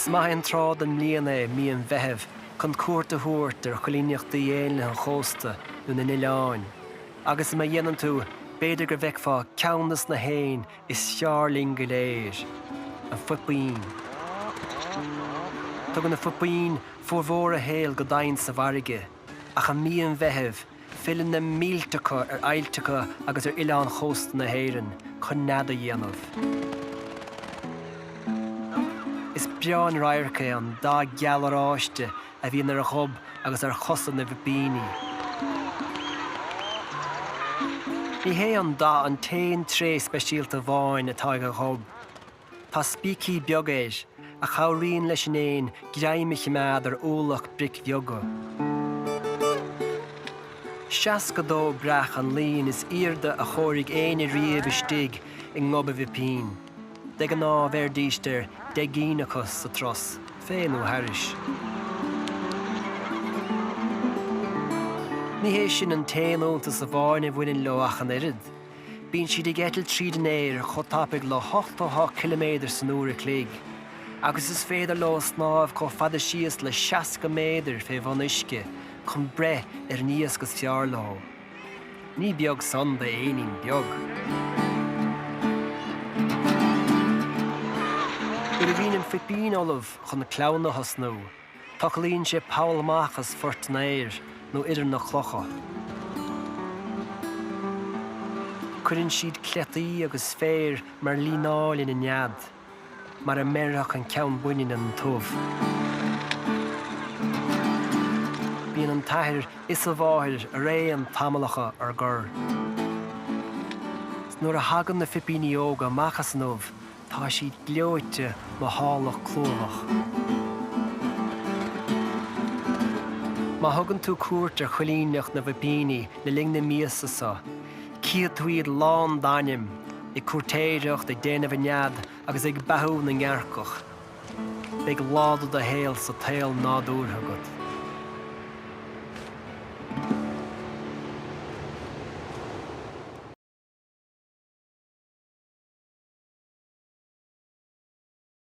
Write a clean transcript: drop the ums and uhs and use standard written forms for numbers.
Is maith an trád an mbliana mí an bheitheh chun cuairte thuairt ar choilíneachta dhéanana an chósta nó na Eoin. Agus ma dhéanann tú beidir gur bheicfá ceannas na héin is searling go léir, an bpuifín. Tugann na bpuifín fuarmhór a héal go dainn sa bharige, ach an mí an bheitheh fillan na mílteacha ar ailteacha agus ar Oileán chósta na hÉirinn chun nead a dhéanamh. Is beán raircha an dá gealaráiste a bhíon ar a chob agus ar chosa na bhbíní. Ní hé an dá an tain tré speisialta bháin atá go chob. Tá spící beag éis a chabhraíonn leis an éin greimimiche mead ar ólach bric beaga. Seas go dó breach an líon is irde a chóirigh éine riamh istigh i ngob a bhpuifín. De an ná bheirdístear de gínachas sa tros, féin ó hairis. Ní hé sin an téanúnta sa bháin a bhfuin loach an irid. Bíonn siad ag eitill tríd an éir chotápaigh le 8 km san uair a cloig. Agus is féidir le snámh có fada síos le 60 méadar fé bhain uisce chun bre ar níos gus fear leo. Ní beag son de éoinn beag. Gur a bhíonn an bpuifín olmh chun na clánachas nó, tá líonn sé Paul amachchas fuirt na éir nó idir na chlocha. Cuireann siad cleataí agus féir mar línáil in nead, mar a merach an ceann buine an tumh. Bíonn an taithir is a bháthir a ré an tamalacha ar gur. Nuair a hagann na bpuifíní óga amachchas nómh, tá siad gleoite má hálach clúnach. Má thugann tú cuairt ar choilíneach na bhbíní le ling na míosasa, ciad tú iad lán dainnim i cuairtéireacht ag déanamh nead agus ag bethú na ngearcach. Beidh ládú a héal sa tail nádúrtha gad.